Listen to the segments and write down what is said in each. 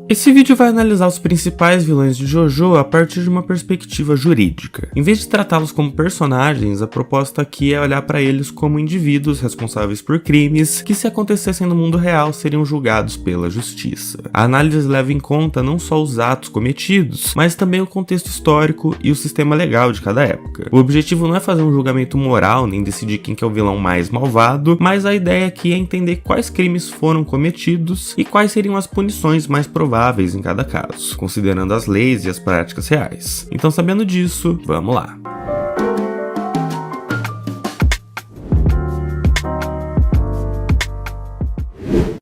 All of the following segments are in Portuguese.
Esse vídeo vai analisar os principais vilões de JoJo a partir de uma perspectiva jurídica. Em vez de tratá-los como personagens, a proposta aqui é olhar para eles como indivíduos responsáveis por crimes que, se acontecessem no mundo real, seriam julgados pela justiça. A análise leva em conta não só os atos cometidos, mas também o contexto histórico e o sistema legal de cada época. O objetivo não é fazer um julgamento moral nem decidir quem que é o vilão mais malvado, mas a ideia aqui é entender quais crimes foram cometidos e quais seriam as punições mais prováveis em cada caso, considerando as leis e as práticas reais. Então, sabendo disso, vamos lá.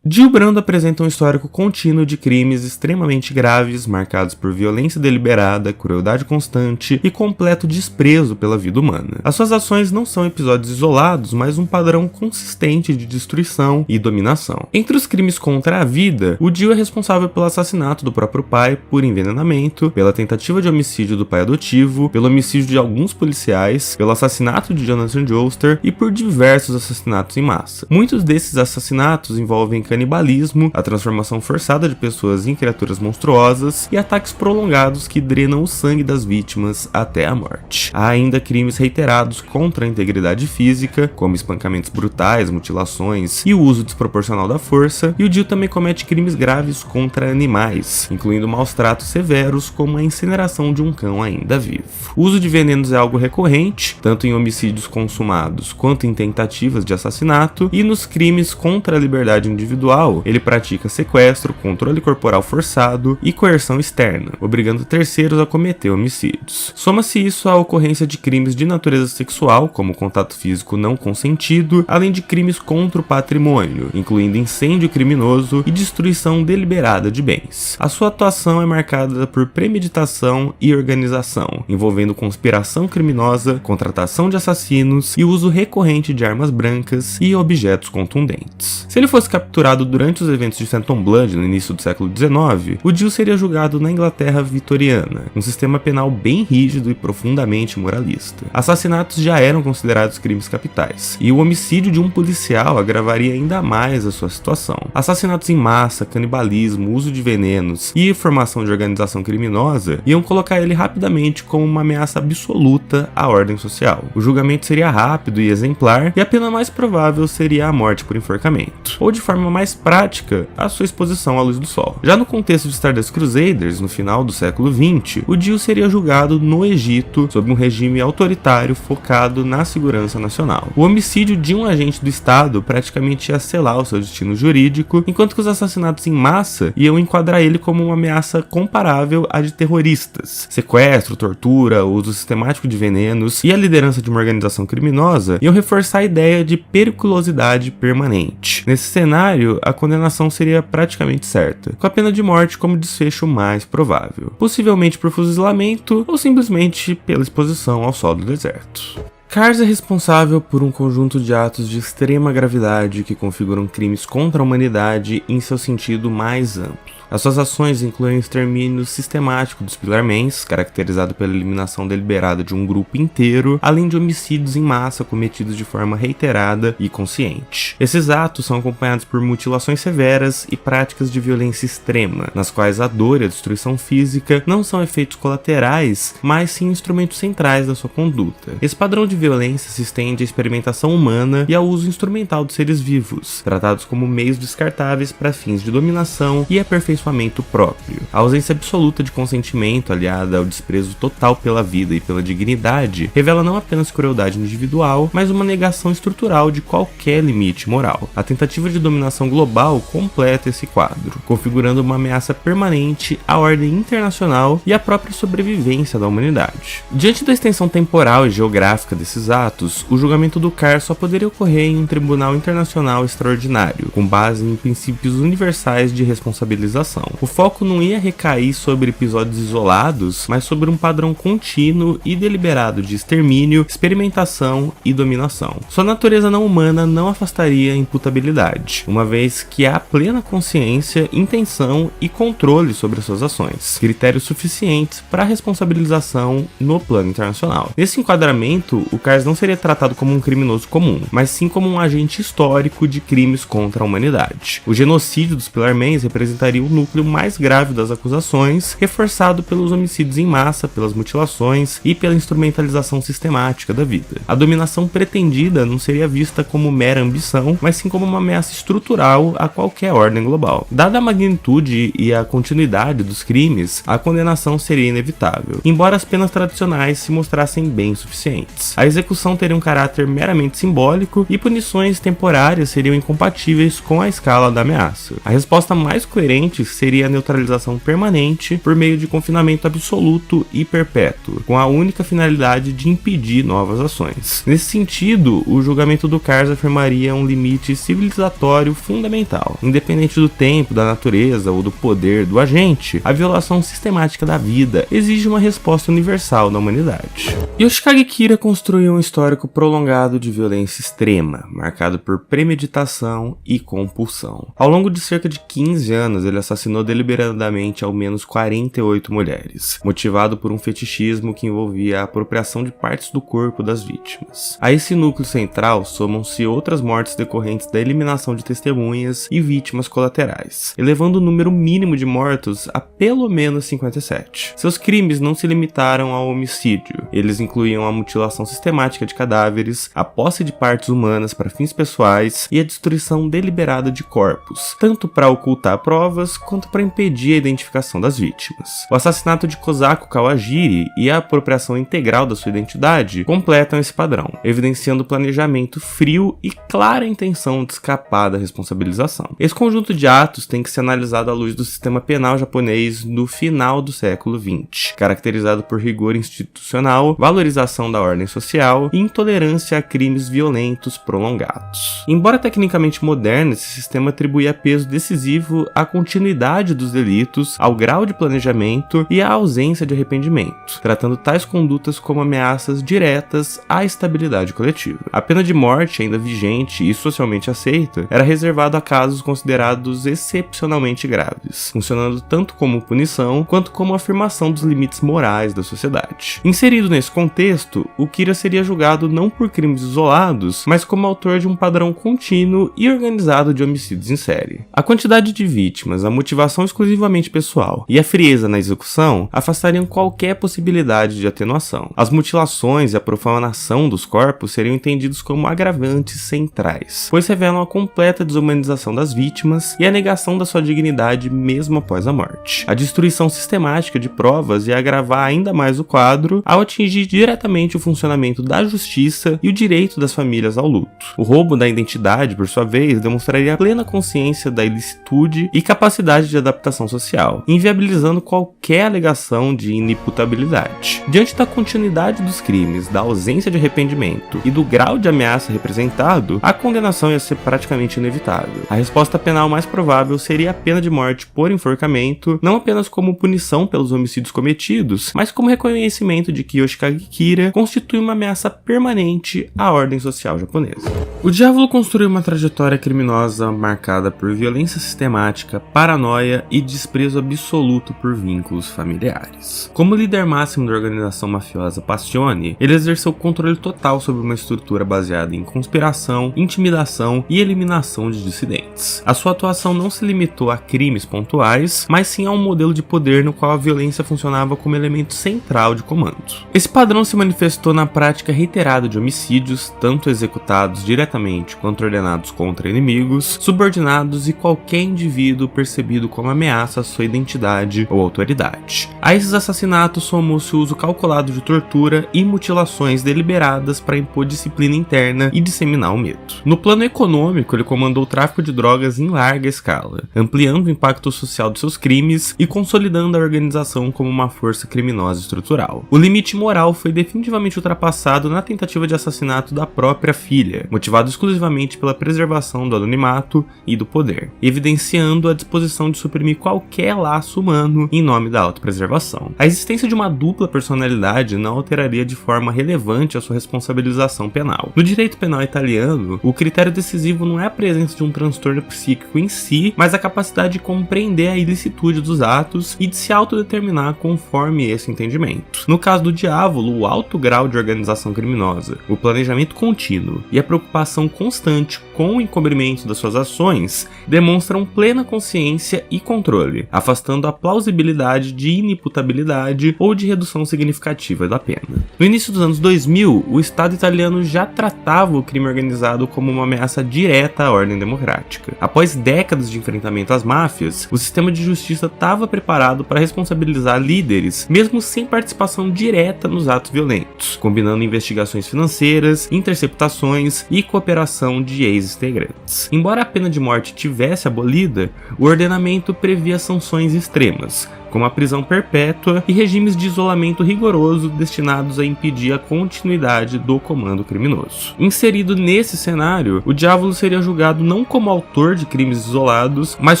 Gil Brando apresenta um histórico contínuo de crimes extremamente graves, marcados por violência deliberada, crueldade constante e completo desprezo pela vida humana. As suas ações não são episódios isolados, mas um padrão consistente de destruição e dominação. Entre os crimes contra a vida, o Gil é responsável pelo assassinato do próprio pai por envenenamento, pela tentativa de homicídio do pai adotivo, pelo homicídio de alguns policiais, pelo assassinato de Jonathan Joestar e por diversos assassinatos em massa. Muitos desses assassinatos envolvem canibalismo, a transformação forçada de pessoas em criaturas monstruosas e ataques prolongados que drenam o sangue das vítimas até a morte. Há ainda crimes reiterados contra a integridade física, como espancamentos brutais, mutilações e o uso desproporcional da força, e o Gil também comete crimes graves contra animais, incluindo maus tratos severos como a incineração de um cão ainda vivo. O uso de venenos é algo recorrente, tanto em homicídios consumados quanto em tentativas de assassinato, e nos crimes contra a liberdade individual ele pratica sequestro, controle corporal forçado e coerção externa, obrigando terceiros a cometer homicídios. Soma-se isso à ocorrência de crimes de natureza sexual, como contato físico não consentido, além de crimes contra o patrimônio, incluindo incêndio criminoso e destruição deliberada de bens. A sua atuação é marcada por premeditação e organização, envolvendo conspiração criminosa, contratação de assassinos e uso recorrente de armas brancas e objetos contundentes. Se ele fosse capturado durante os eventos de Phantom Blood no início do século XIX, o Gil seria julgado na Inglaterra vitoriana, um sistema penal bem rígido e profundamente moralista. Assassinatos já eram considerados crimes capitais, e o homicídio de um policial agravaria ainda mais a sua situação. Assassinatos em massa, canibalismo, uso de venenos e formação de organização criminosa iam colocar ele rapidamente como uma ameaça absoluta à ordem social. O julgamento seria rápido e exemplar, e a pena mais provável seria a morte por enforcamento, ou de forma mais prática, a sua exposição à luz do sol. Já no contexto de Stardust Crusaders, no final do século XX, o Gil seria julgado no Egito sob um regime autoritário focado na segurança nacional. O homicídio de um agente do Estado praticamente ia selar o seu destino jurídico, enquanto que os assassinatos em massa iam enquadrar ele como uma ameaça comparável à de terroristas. Sequestro, tortura, uso sistemático de venenos e a liderança de uma organização criminosa iam reforçar a ideia de periculosidade permanente. Nesse cenário, a condenação seria praticamente certa, com a pena de morte como desfecho mais provável, possivelmente por fuzilamento ou simplesmente pela exposição ao sol do deserto. Cars é responsável por um conjunto de atos de extrema gravidade que configuram crimes contra a humanidade em seu sentido mais amplo. As suas ações incluem o extermínio sistemático dos Pillarmans, caracterizado pela eliminação deliberada de um grupo inteiro, além de homicídios em massa cometidos de forma reiterada e consciente. Esses atos são acompanhados por mutilações severas e práticas de violência extrema, nas quais a dor e a destruição física não são efeitos colaterais, mas sim instrumentos centrais da sua conduta. Esse padrão de violência se estende à experimentação humana e ao uso instrumental de seres vivos, tratados como meios descartáveis para fins de dominação e aperfeiçoamento próprio. A ausência absoluta de consentimento, aliada ao desprezo total pela vida e pela dignidade, revela não apenas crueldade individual, mas uma negação estrutural de qualquer limite moral. A tentativa de dominação global completa esse quadro, configurando uma ameaça permanente à ordem internacional e à própria sobrevivência da humanidade. Diante da extensão temporal e geográfica desses atos, o julgamento do Cars só poderia ocorrer em um tribunal internacional extraordinário, com base em princípios universais de responsabilização. O foco não ia recair sobre episódios isolados, mas sobre um padrão contínuo e deliberado de extermínio, experimentação e dominação. Sua natureza não humana não afastaria a imputabilidade, uma vez que há plena consciência, intenção e controle sobre suas ações, critérios suficientes para responsabilização no plano internacional. Nesse enquadramento, o Cars não seria tratado como um criminoso comum, mas sim como um agente histórico de crimes contra a humanidade. O genocídio dos Pillarmans representaria o núcleo mais grave das acusações, reforçado pelos homicídios em massa, pelas mutilações e pela instrumentalização sistemática da vida. A dominação pretendida não seria vista como mera ambição, mas sim como uma ameaça estrutural a qualquer ordem global. Dada a magnitude e a continuidade dos crimes, a condenação seria inevitável, embora as penas tradicionais se mostrassem bem suficientes. A execução teria um caráter meramente simbólico e punições temporárias seriam incompatíveis com a escala da ameaça. A resposta mais coerente seria a neutralização permanente por meio de confinamento absoluto e perpétuo, com a única finalidade de impedir novas ações. Nesse sentido, o julgamento do Kars afirmaria um limite civilizatório fundamental. Independente do tempo, da natureza ou do poder do agente, a violação sistemática da vida exige uma resposta universal da humanidade. Yoshikage Kira construiu um histórico prolongado de violência extrema, marcado por premeditação e compulsão. Ao longo de cerca de 15 anos, ele assassinou deliberadamente ao menos 48 mulheres, motivado por um fetichismo que envolvia a apropriação de partes do corpo das vítimas. A esse núcleo central somam-se outras mortes decorrentes da eliminação de testemunhas e vítimas colaterais, elevando o número mínimo de mortos a pelo menos 57. Seus crimes não se limitaram ao homicídio, eles incluíam a mutilação sistemática de cadáveres, a posse de partes humanas para fins pessoais e a destruição deliberada de corpos, tanto para ocultar provas quanto para impedir a identificação das vítimas. O assassinato de Kosako Kawajiri e a apropriação integral da sua identidade completam esse padrão, evidenciando planejamento frio e clara intenção de escapar da responsabilização. Esse conjunto de atos tem que ser analisado à luz do sistema penal japonês no final do século XX, caracterizado por rigor institucional, valorização da ordem social e intolerância a crimes violentos prolongados. Embora tecnicamente moderno, esse sistema atribuía peso decisivo à continuidade dos delitos, ao grau de planejamento e à ausência de arrependimento, tratando tais condutas como ameaças diretas à estabilidade coletiva. A pena de morte, ainda vigente e socialmente aceita, era reservada a casos considerados excepcionalmente graves, funcionando tanto como punição quanto como afirmação dos limites morais da sociedade. Inserido nesse contexto, o Kira seria julgado não por crimes isolados, mas como autor de um padrão contínuo e organizado de homicídios em série. A quantidade de vítimas, a motivação exclusivamente pessoal e a frieza na execução afastariam qualquer possibilidade de atenuação. As mutilações e a profanação dos corpos seriam entendidos como agravantes centrais, pois revelam a completa desumanização das vítimas e a negação da sua dignidade mesmo após a morte. A destruição sistemática de provas ia agravar ainda mais o quadro ao atingir diretamente o funcionamento da justiça e o direito das famílias ao luto. O roubo da identidade, por sua vez, demonstraria plena consciência da ilicitude e capacidade de adaptação social, inviabilizando qualquer alegação de inimputabilidade. Diante da continuidade dos crimes, da ausência de arrependimento e do grau de ameaça representado, a condenação ia ser praticamente inevitável. A resposta penal mais provável seria a pena de morte por enforcamento, não apenas como punição pelos homicídios cometidos, mas como reconhecimento de que Yoshikage Kira constitui uma ameaça permanente à ordem social japonesa. O Diávolo construiu uma trajetória criminosa marcada por violência sistemática, paranoia e desprezo absoluto por vínculos familiares. Como líder máximo da organização mafiosa Passione, ele exerceu controle total sobre uma estrutura baseada em conspiração, intimidação e eliminação de dissidentes. A sua atuação não se limitou a crimes pontuais, mas sim a um modelo de poder no qual a violência funcionava como elemento central de comando. Esse padrão se manifestou na prática reiterada de homicídios, tanto executados diretamente quanto ordenados contra inimigos, subordinados e qualquer indivíduo percebido como ameaça à sua identidade ou autoridade. A esses assassinatos somou-se o uso calculado de tortura e mutilações deliberadas para impor disciplina interna e disseminar o medo. No plano econômico, ele comandou o tráfico de drogas em larga escala, ampliando o impacto social de seus crimes e consolidando a organização como uma força criminosa estrutural. O limite moral foi definitivamente ultrapassado na tentativa de assassinato da própria filha, motivado exclusivamente pela preservação do anonimato e do poder, evidenciando a disposição de suprimir qualquer laço humano em nome da autopreservação. A existência de uma dupla personalidade não alteraria de forma relevante a sua responsabilização penal. No direito penal italiano, o critério decisivo não é a presença de um transtorno psíquico em si, mas a capacidade de compreender a ilicitude dos atos e de se autodeterminar conforme esse entendimento. No caso do Diavolo, o alto grau de organização criminosa, o planejamento contínuo e a preocupação constante com o encobrimento das suas ações demonstram plena consciência e controle, afastando a plausibilidade de inimputabilidade ou de redução significativa da pena. No início dos anos 2000, o Estado italiano já tratava o crime organizado como uma ameaça direta à ordem democrática. Após décadas de enfrentamento às máfias, o sistema de justiça estava preparado para responsabilizar líderes, mesmo sem participação direta nos atos violentos, combinando investigações financeiras, interceptações e cooperação de ex-integrantes. Embora a pena de morte tivesse abolida, o ordenamento previa sanções extremas, como a prisão perpétua e regimes de isolamento rigoroso destinados a impedir a continuidade do comando criminoso. Inserido nesse cenário, o Diavolo seria julgado não como autor de crimes isolados, mas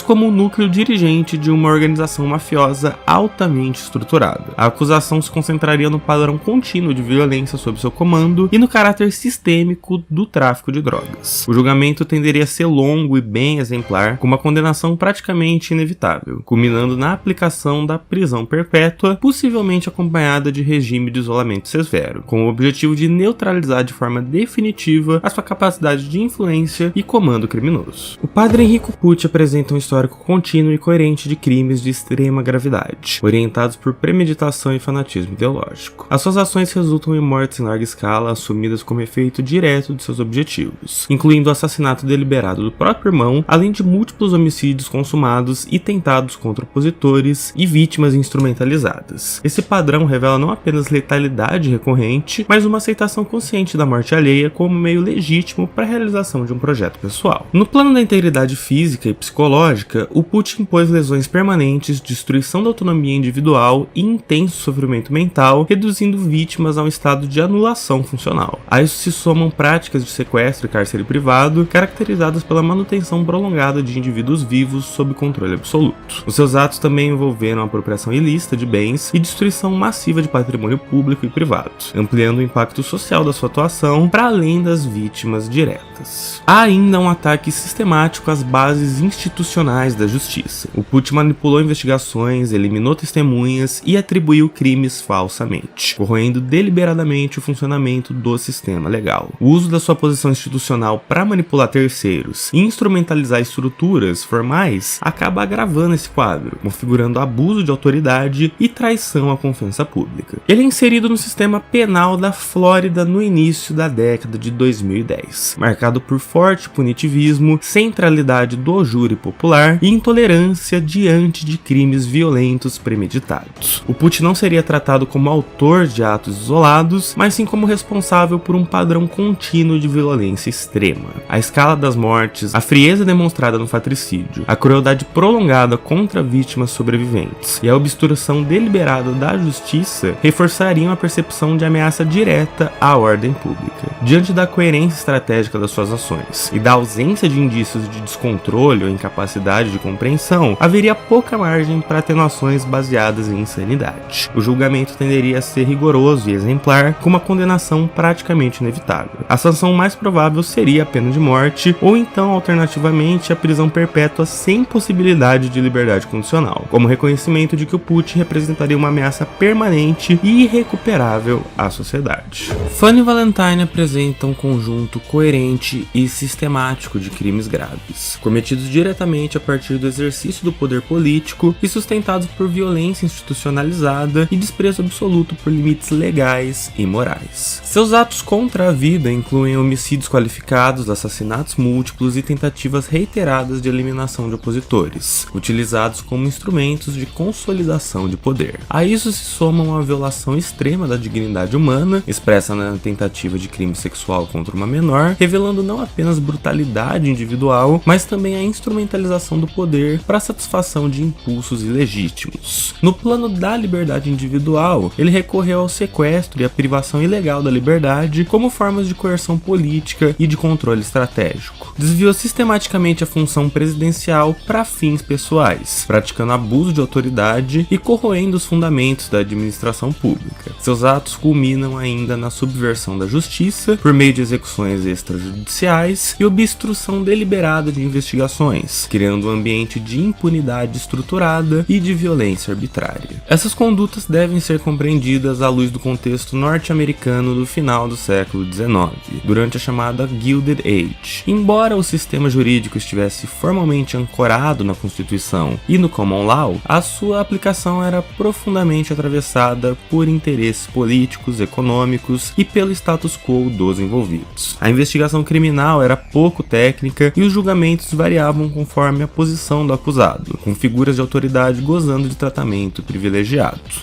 como o núcleo dirigente de uma organização mafiosa altamente estruturada. A acusação se concentraria no padrão contínuo de violência sob seu comando e no caráter sistêmico do tráfico de drogas. O julgamento tenderia a ser longo e bem exemplar, com uma condenação praticamente inevitável, culminando na aplicação da prisão perpétua, possivelmente acompanhada de regime de isolamento severo, com o objetivo de neutralizar de forma definitiva a sua capacidade de influência e comando criminoso. O padre Enrico Pucci apresenta um histórico contínuo e coerente de crimes de extrema gravidade, orientados por premeditação e fanatismo ideológico. As suas ações resultam em mortes em larga escala, assumidas como efeito direto de seus objetivos, incluindo o assassinato deliberado do próprio irmão, além de múltiplos homicídios consumados e tentados contra opositores e vítimas instrumentalizadas. Esse padrão revela não apenas letalidade recorrente, mas uma aceitação consciente da morte alheia como meio legítimo para a realização de um projeto pessoal. No plano da integridade física e psicológica, o Pucci impôs lesões permanentes, destruição da autonomia individual e intenso sofrimento mental, reduzindo vítimas a um estado de anulação funcional. A isso se somam práticas de sequestro e cárcere privado, caracterizadas pela manutenção prolongada de indivíduos vivos sob controle absoluto. Os seus atos também envolveram a apropriação ilícita de bens e destruição massiva de patrimônio público e privado, ampliando o impacto social da sua atuação para além das vítimas diretas. Há ainda um ataque sistemático às bases institucionais da justiça. O Pucci manipulou investigações, eliminou testemunhas e atribuiu crimes falsamente, corroendo deliberadamente o funcionamento do sistema legal. O uso da sua posição institucional para manipular terceiros e instrumentalizar estruturas formais acaba agravando esse quadro, configurando abuso de autoridade e traição à confiança pública. Ele é inserido no sistema penal da Flórida no início da década de 2010, marcado por forte punitivismo, centralidade do júri popular e intolerância diante de crimes violentos premeditados. O Pucci não seria tratado como autor de atos isolados, mas sim como responsável por um padrão contínuo de violência extrema. A escala das mortes, a frieza demonstrada no fratricídio, a crueldade prolongada contra vítimas sobreviventes e a obstrução deliberada da justiça reforçariam a percepção de ameaça direta à ordem pública. Diante da coerência estratégica das suas ações e da ausência de indícios de descontrole ou incapacidade de compreensão, haveria pouca margem para atenuações baseadas em insanidade. O julgamento tenderia a ser rigoroso e exemplar, com uma condenação praticamente inevitável. A sanção mais provável seria a pena de morte, ou então, alternativamente, a prisão perpétua sem possibilidade de liberdade condicional, como reconhecimento de que o Pucci representaria uma ameaça permanente e irrecuperável à sociedade. Fanny e Valentine apresenta um conjunto coerente e sistemático de crimes graves, cometidos diretamente a partir do exercício do poder político e sustentados por violência institucionalizada e desprezo absoluto por limites legais e morais. Seus atos contra a vida incluem homicídios qualificados, assassinatos múltiplos e tentativas reiteradas de eliminação de opositores, utilizados como instrumentos de consolidação de poder. A isso se soma uma violação extrema da dignidade humana, expressa na tentativa de crime sexual contra uma menor, revelando não apenas brutalidade individual, mas também a instrumentalização do poder para a satisfação de impulsos ilegítimos. No plano da da liberdade individual, ele recorreu ao sequestro e à privação ilegal da liberdade como formas de coerção política e de controle estratégico. Desviou sistematicamente a função presidencial para fins pessoais, praticando abuso de autoridade e corroendo os fundamentos da administração pública. Seus atos culminam ainda na subversão da justiça por meio de execuções extrajudiciais e obstrução deliberada de investigações, criando um ambiente de impunidade estruturada e de violência arbitrária. Essas condutas devem ser compreendidas à luz do contexto norte-americano do final do século XIX, durante a chamada Gilded Age. Embora o sistema jurídico estivesse formalmente ancorado na Constituição e no Common Law, a sua aplicação era profundamente atravessada por interesses políticos, econômicos e pelo status quo dos envolvidos. A investigação criminal era pouco técnica e os julgamentos variavam conforme a posição do acusado, com figuras de autoridade gozando de tratamento privilegiado.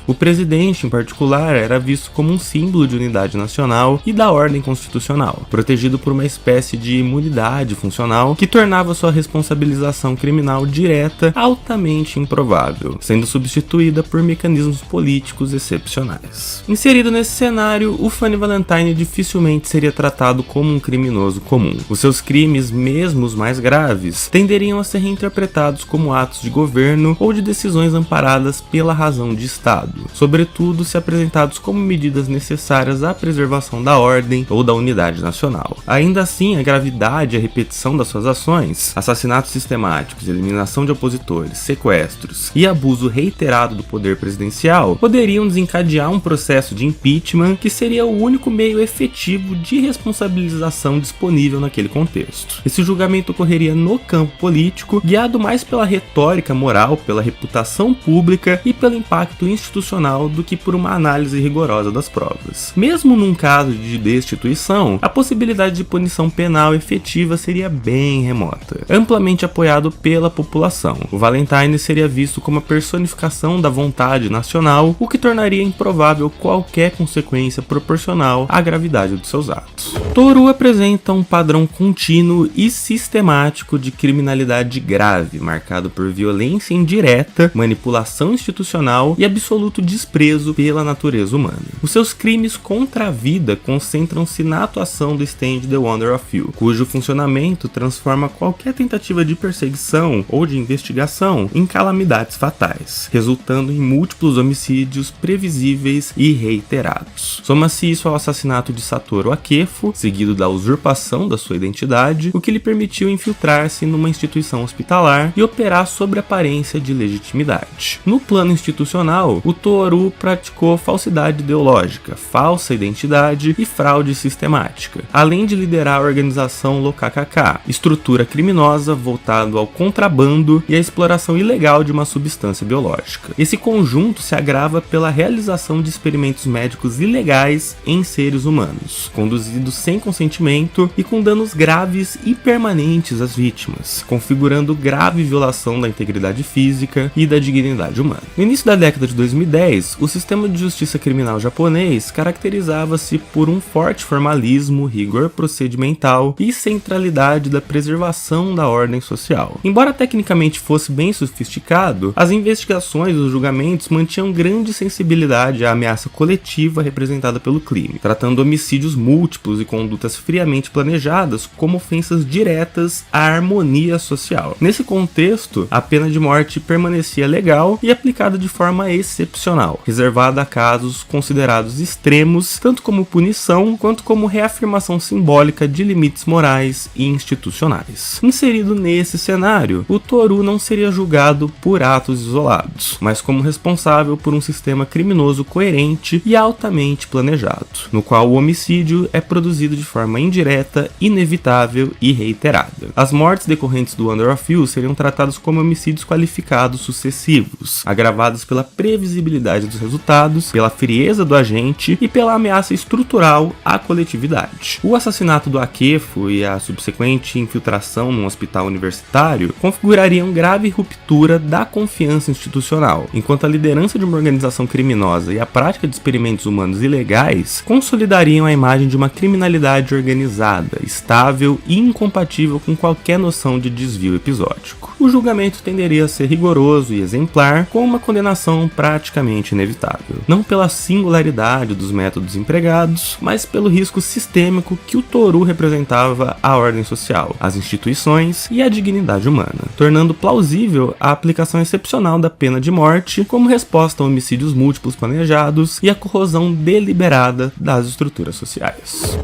O presidente, em particular, era visto como um símbolo de unidade nacional e da ordem constitucional, protegido por uma espécie de imunidade funcional que tornava sua responsabilização criminal direta altamente improvável, sendo substituída por mecanismos políticos excepcionais. Inserido nesse cenário, o Funny Valentine dificilmente seria tratado como um criminoso comum. Os seus crimes, mesmo os mais graves, tenderiam a ser reinterpretados como atos de governo ou de decisões amparadas pela razão de Estado, sobretudo se apresentados como medidas necessárias à preservação da ordem ou da unidade nacional. Ainda assim, a gravidade e a repetição das suas ações, assassinatos sistemáticos, eliminação de opositores, sequestros e abuso reiterado do poder presidencial poderiam desencadear um processo de impeachment que seria o único meio efetivo de responsabilização disponível naquele contexto. Esse julgamento ocorreria no campo político, guiado mais pela retórica moral, pela reputação pública e pelo impacto institucional do que por uma análise rigorosa das provas. Mesmo num caso de destituição, a possibilidade de punição penal efetiva seria bem remota. Amplamente apoiado pela população, o Valentine seria visto como a personificação da vontade nacional, o que tornaria improvável qualquer consequência proporcional à gravidade dos seus atos. Toru apresenta um padrão contínuo e sistemático de criminalidade grave, marcado por violência indireta, manipulação institucional e absoluto desprezo pela natureza humana. Os seus crimes contra a vida concentram-se na atuação do Stand The Wonder of You, cujo funcionamento transforma qualquer tentativa de perseguição ou de investigação em calamidades fatais, resultando em múltiplos homicídios previsíveis e reiterados. Soma-se isso ao assassinato de Satoru Akefo, seguido da usurpação da sua identidade, o que lhe permitiu infiltrar-se numa instituição hospitalar e operar sob aparência de legitimidade. No plano institucional, o Toru praticou falsidade ideológica, falsa identidade e fraude sistemática, além de liderar a organização LKKK, estrutura criminosa voltada ao contrabando e à exploração ilegal de uma substância biológica. Esse conjunto se agrava pela realização de experimentos médicos ilegais em seres humanos, conduzidos sem consentimento e com danos graves e permanentes às vítimas, configurando grave violação da integridade física e da dignidade humana. No início da década de 2010, o sistema de justiça criminal japonês caracterizava-se por um forte formalismo, rigor procedimental e centralidade da preservação da ordem social. Embora tecnicamente fosse bem sofisticado, as investigações e os julgamentos mantinham grande sensibilidade à ameaça coletiva representada pelo crime, tratando homicídios múltiplos e condutas friamente planejadas como ofensas diretas à harmonia social. Nesse contexto, a pena de morte permanecia legal e aplicada de forma excepcional, reservada a casos considerados extremos, tanto como punição quanto como reafirmação simbólica de limites morais e institucionais. Inserido nesse cenário, o Toru não seria julgado por atos isolados, mas como responsável por um sistema criminoso coerente e altamente planejado, no qual o homicídio é produzido de forma indireta, inevitável e reiterada. As mortes decorrentes do Wonder of You seriam tratadas como homicídios qualificados sucessivos, agravados pela previsibilidade dos resultados, pela frieza do agente e pela ameaça estrutural à coletividade. O assassinato do Akefo e a subsequente infiltração num hospital universitário configurariam grave ruptura da confiança institucional, enquanto a liderança de uma organização criminosa e a prática de experimentos humanos ilegais consolidariam a imagem de uma criminalidade organizada, estável e incompatível com qualquer noção de desvio episódico. O julgamento tenderia a ser rigoroso e exemplar, com uma condenação situação praticamente inevitável. Não pela singularidade dos métodos empregados, mas pelo risco sistêmico que o Toru representava à ordem social, às instituições e à dignidade humana, tornando plausível a aplicação excepcional da pena de morte como resposta a homicídios múltiplos planejados e a corrosão deliberada das estruturas sociais.